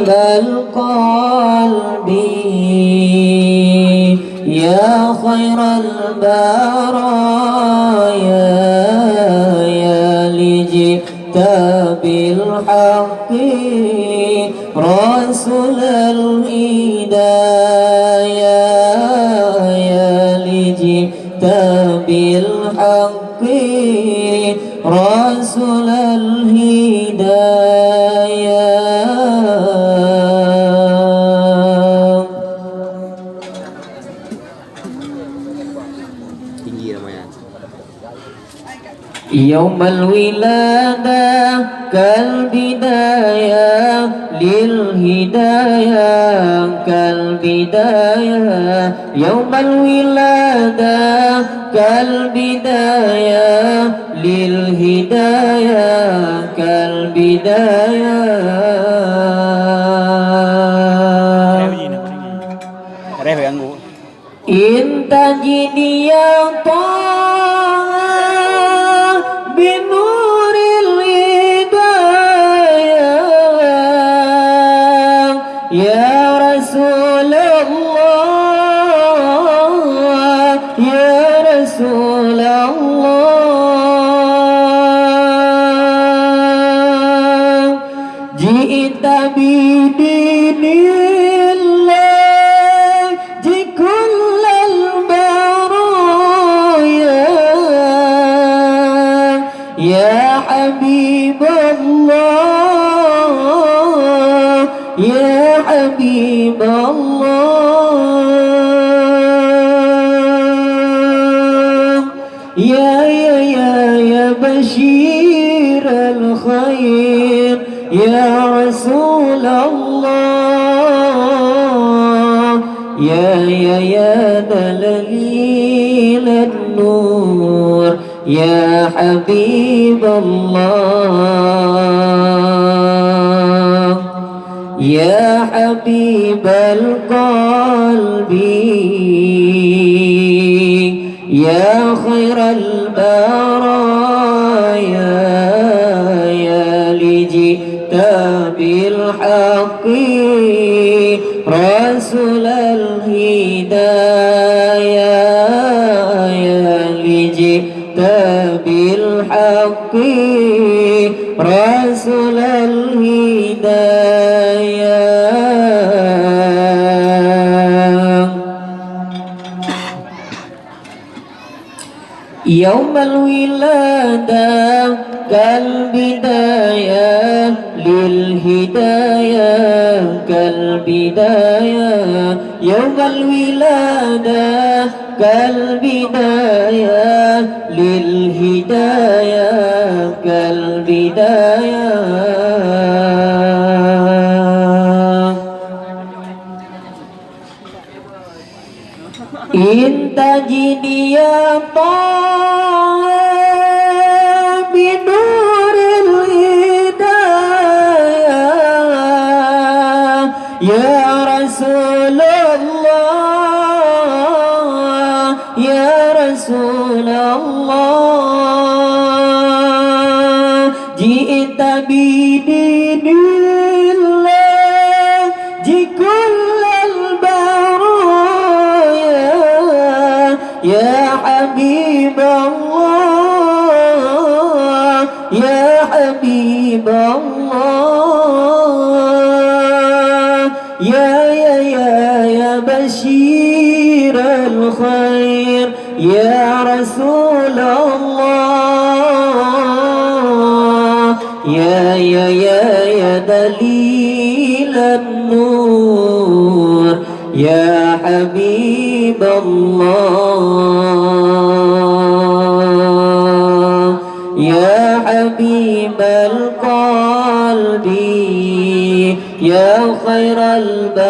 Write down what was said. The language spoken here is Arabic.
القلب يا خير البرايا يا لجئت بالحق رسول الهدايا يا لجئت بالحق رسول الهدايا. يوم الولادة كالبداية للهداية كالبداية يوم الولادة كالبداية للهداية كالبداية إن تجد يا بنور الهداية يا رسول الله يا رسول الله جئت بدين الله كل البرايا يا حبيب الله يا حبيب الله يا بشير الخير يا رسول الله يا دليل النور يا حبيب الله يا حبيب القلب يا خير البرايا يا لجئت بالحق رسول الهدايا يا لجئت بالحق رسول الهدايا. يوم الولادة كالبداية للهداية كالبداية يوم الولادة كالبداية للهداية كالبداية إن تجد يا بنور الهداية يا رسول الله يا رسول الله جئت بدين الله كل البرايا يا حبيب الله يا حبيب الله يا بشير الخير يا رسول الله يا دليل النور يا حبيب الله يا حبيب القلب يا خير البرايا